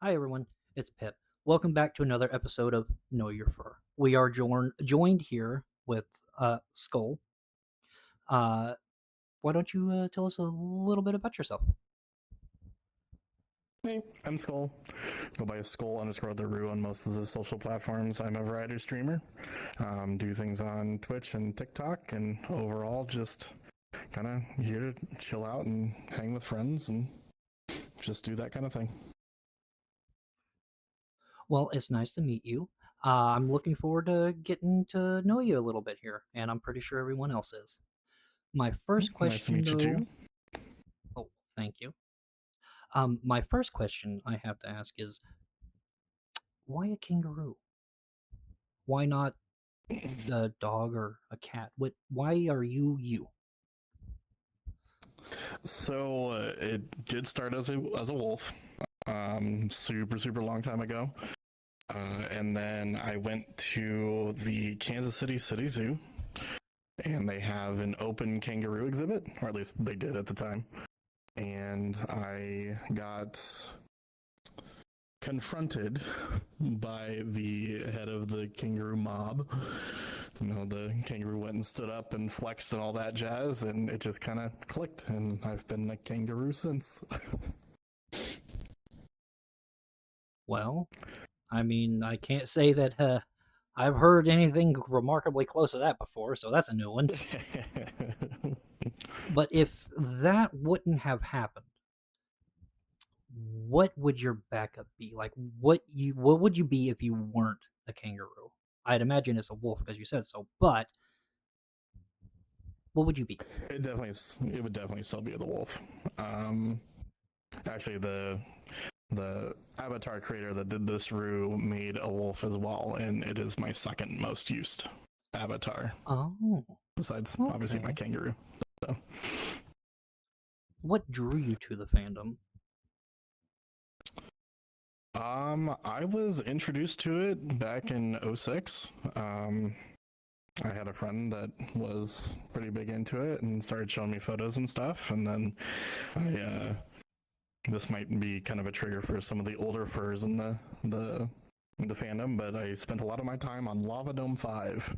Hi, everyone. It's Pip. Welcome back to another episode of Know Your Fur. We are joined here with Skoll. Uh, why don't you tell us a little bit about yourself? Hey, I'm Skoll. Go by Skoll underscore the Roo on most of the social platforms. I'm a variety streamer. Do things on Twitch and TikTok, and overall just kind of here to chill out and hang with friends and just do that kind of thing. Well, it's nice to meet you. I'm looking forward to getting to know you a little bit here, and I'm pretty sure everyone else is. My first Nice to question, meet you too. though. Oh, thank you. My first question I have to ask is, why a kangaroo? Why not a dog or a cat? Why are you you? So it did start as a wolf, super long time ago, and then I went to the Kansas City Zoo, and they have an open kangaroo exhibit, or at least they did at the time. And I got confronted by the head of the kangaroo mob. You know, the kangaroo went and stood up and flexed and all that jazz, and it just kind of clicked, and I've been a kangaroo since. Well, I mean, I can't say that I've heard anything remarkably close to that before, so that's a new one. But if that wouldn't have happened, what would your backup be? Like, what would you be if you weren't a kangaroo? I'd imagine it's a wolf because you said so, but what would you be? It would definitely still be the wolf. Um, Actually, the avatar creator that did this rue made a wolf as well, and it is my second most used avatar, Oh, besides obviously my okay. kangaroo. So. What drew you to the fandom? I was introduced to it back in '06. I had a friend that was pretty big into it and started showing me photos and stuff, and then this might be kind of a trigger for some of the older furs in the fandom, but I spent a lot of my time on Lava Dome 5,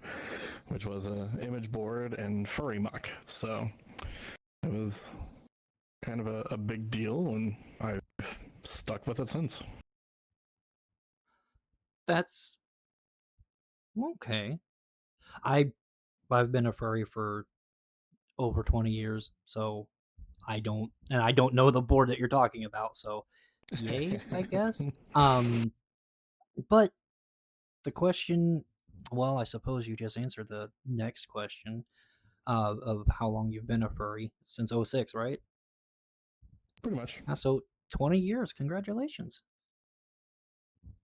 which was a image board and furry muck. So it was kind of a big deal, and I've stuck with it since. That's okay. I I've been a furry for over 20 years, so I don't know the board that you're talking about, so yay, I guess. But the question, well, I suppose you just answered the next question of how long you've been a furry since '06, right? Pretty much. So 20 years. Congratulations.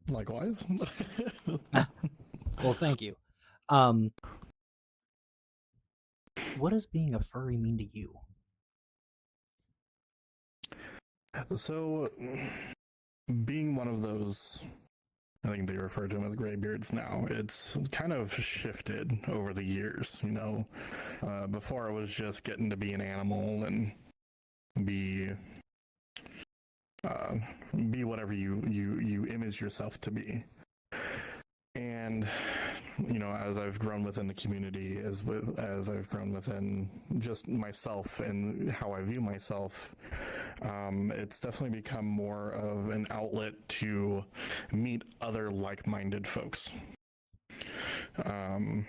Likewise. Well, thank you. Um, what does being a furry mean to you? So, being one of those, I think they refer to them as graybeards now, it's kind of shifted over the years. You know, before it was just getting to be an animal and be uh, be whatever you image yourself to be. And you know, as I've grown within the community, as I've grown within just myself and how I view myself, it's definitely become more of an outlet to meet other like-minded folks. Um,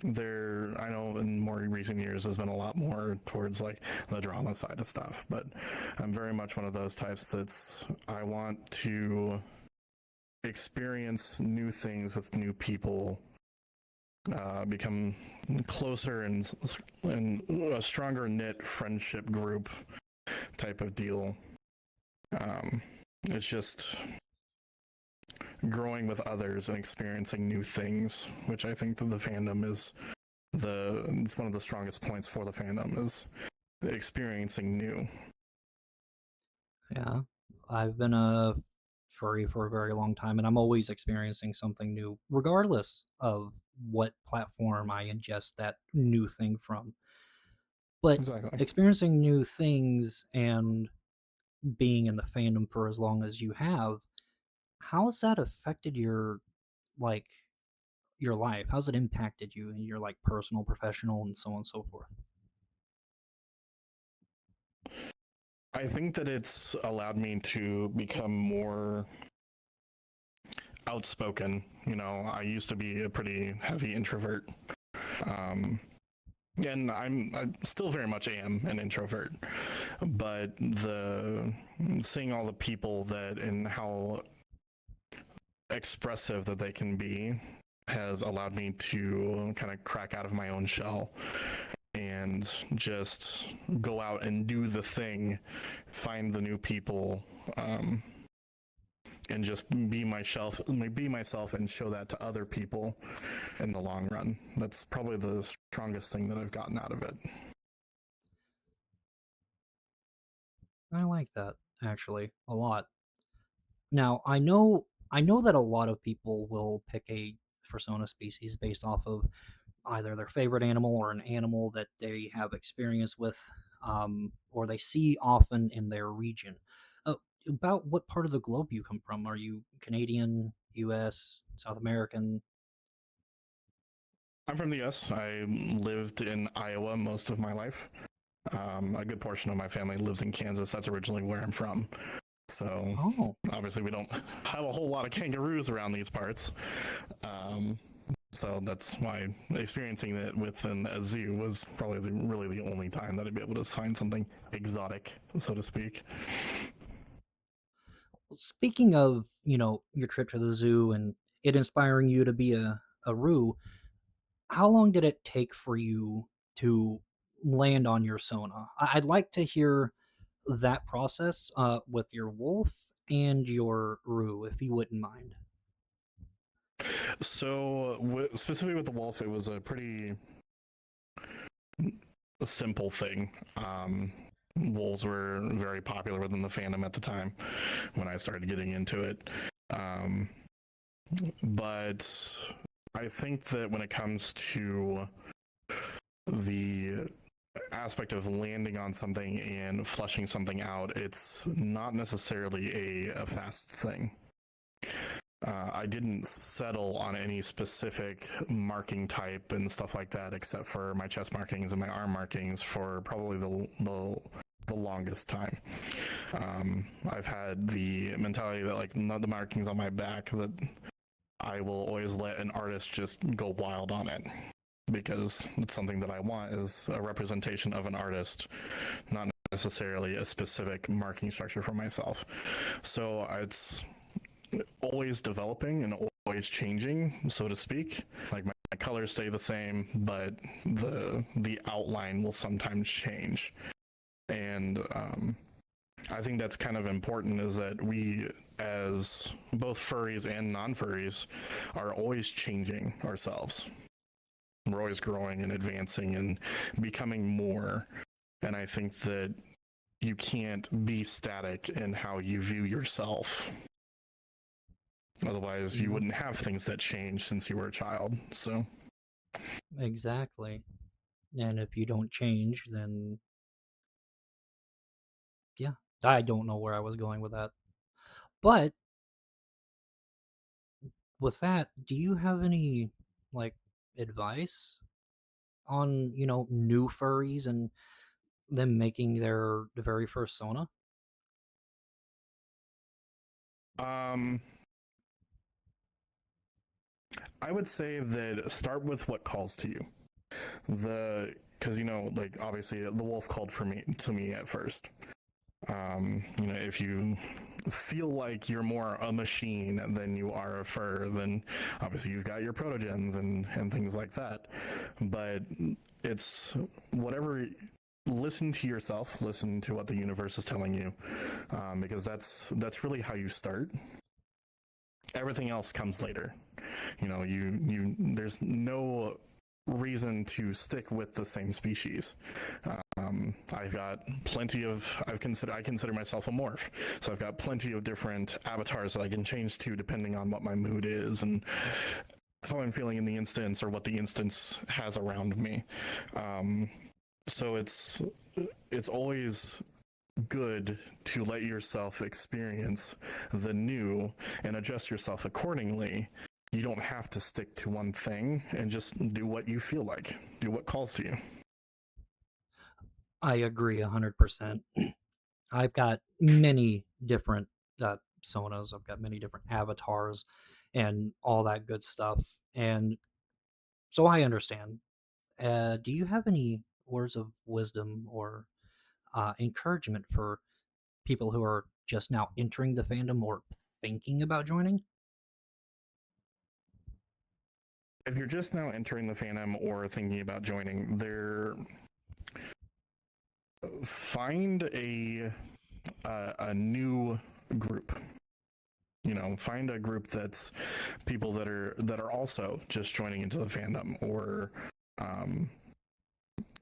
I know in more recent years there's been a lot more towards like the drama side of stuff, but I'm very much one of those types I want to experience new things with new people, become closer and a stronger knit friendship group type of deal. It's just growing with others and experiencing new things, which I think the fandom is it's one of the strongest points for the fandom is experiencing new. Yeah, I've been a furry for a very long time, and I'm always experiencing something new, regardless of what platform I ingest that new thing from. But Exactly. experiencing new things and being in the fandom for as long as you have, how's that affected your like your life? How's it impacted you in your like personal, professional, and so on and so forth? I think that it's allowed me to become more outspoken. You know, I used to be a pretty heavy introvert. Um, and I still very much am an introvert, but the seeing all the people that and how expressive that they can be has allowed me to kind of crack out of my own shell and just go out and do the thing, find the new people, and just be myself, and show that to other people in the long run. That's probably the strongest thing that I've gotten out of it. I like that actually a lot. Now, I know that a lot of people will pick a persona species based off of either their favorite animal or an animal that they have experience with, or they see often in their region. Uh, about what part of the globe you come from? Are you Canadian, U.S., South American? I'm from the US. I lived in Iowa most of my life. A good portion of my family lives in Kansas. That's originally where I'm from. So Oh, obviously, we don't have a whole lot of kangaroos around these parts. Um, so that's why experiencing it within a zoo was probably really the only time that I'd be able to find something exotic, so to speak. speaking of your trip to the zoo and it inspiring you to be a roo, how long did it take for you to land on your Sona? I'd like to hear that process with your wolf and your Roo, if you wouldn't mind. So, specifically with the wolf, it was a pretty simple thing. Wolves were very popular within the fandom at the time when I started getting into it. Um, but I think that when it comes to the aspect of landing on something and flushing something out, it's not necessarily a fast thing. I didn't settle on any specific marking type and stuff like that, except for my chest markings and my arm markings for probably the longest time. I've had the mentality that like not the markings on my back, that I will always let an artist just go wild on it, because it's something that I want is a representation of an artist, not necessarily a specific marking structure for myself. So it's always developing and always changing, so to speak. Like my colors stay the same, but the outline will sometimes change. And I think that's kind of important, is that we, as both furries and non-furries, are always changing ourselves. We're always growing and advancing and becoming more. And I think that you can't be static in how you view yourself. Otherwise, you Mhm. wouldn't have things that change since you were a child. So, Exactly. And if you don't change, then yeah, I don't know where I was going with that. But with that, do you have any like advice on, new furries and them making their very first Sona? um, I would say that start with what calls to you. Because like obviously the wolf called for me to me at first. If you feel like you're more a machine than you are a fur, then obviously you've got your protogens and things like that. But it's whatever. Listen to yourself. Listen to what the universe is telling you, because that's really how you start. Everything else comes later. You there's no reason to stick with the same species. I've got plenty of I consider myself a morph, so I've got plenty of different avatars that I can change to depending on what my mood is and how I'm feeling in the instance or what the instance has around me. So it's always good to let yourself experience the new and adjust yourself accordingly. You don't have to stick to one thing and just do what you feel like, do what calls to you. I agree 100%. I've got many different sonas. I've got many different avatars and all that good stuff. And so I understand. Do you have any words of wisdom or encouragement for people who are just now entering the fandom or thinking about joining? If you're just now entering the fandom or thinking about joining, there find a new group. You know, find a group that's people that are also just joining into the fandom or um,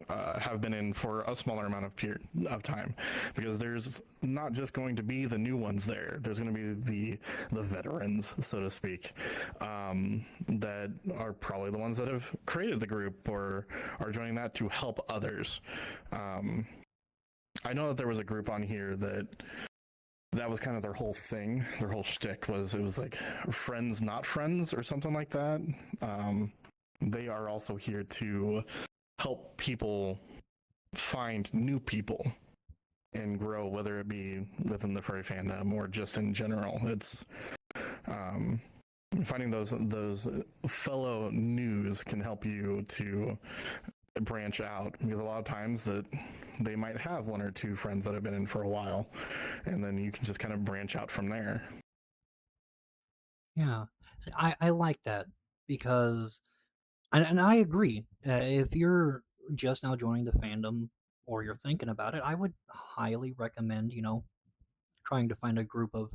have been in for a smaller amount of period of time, because there's not just going to be the new ones there. There's going to be the veterans, so to speak, that are probably the ones that have created the group or are joining that to help others. Um, I know that there was a group on here that was kind of their whole thing. Their whole shtick was it was like friends, not friends, or something like that. They are also here to help people find new people and grow, whether it be within the furry fandom or just in general. It's um, finding those fellow news can help you to branch out, because a lot of times that they might have one or two friends that have been in for a while, and then you can just kind of branch out from there. Yeah. See, I like that because, and I agree. If you're just now joining the fandom or you're thinking about it, I would highly recommend, trying to find a group of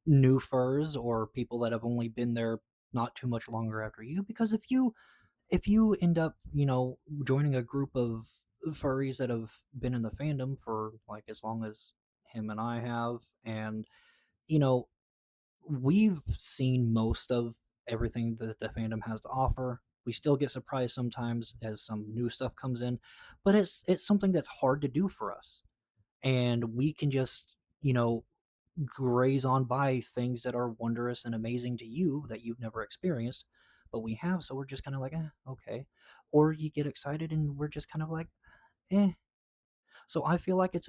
new furs or people that have only been there not too much longer after you. Because if you end up, joining a group of furries that have been in the fandom for like as long as him and I have, and you know, we've seen most of everything that the fandom has to offer. We still get surprised sometimes as some new stuff comes in, but it's something that's hard to do for us. And we can just, graze on by things that are wondrous and amazing to you that you've never experienced, but we have, so we're just kind of like, okay. Or you get excited and we're just kind of like, eh. So I feel like that's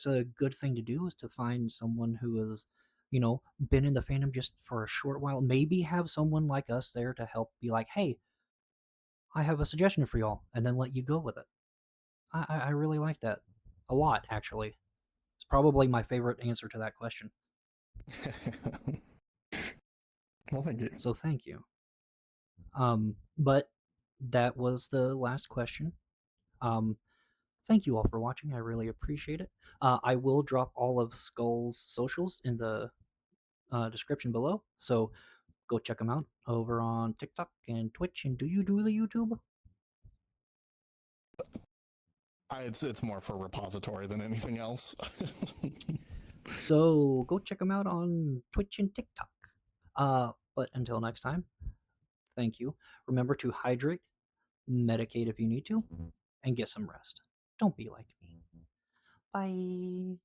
a good thing to do, is to find someone who has, been in the fandom just for a short while. Maybe have someone like us there to help be like, hey, I have a suggestion for y'all, and then let you go with it. I really like that a lot, actually. It's probably my favorite answer to that question. Well, thank you. So thank you. But that was the last question. Um, Thank you all for watching. I really appreciate it. I will drop all of Skoll's socials in the description below. So go check them out over on TikTok and Twitch. And do you do the YouTube? It's more for repository than anything else. So go check them out on Twitch and TikTok. But until next time, thank you. Remember to hydrate, medicate if you need to, and get some rest. Don't be like me. Bye.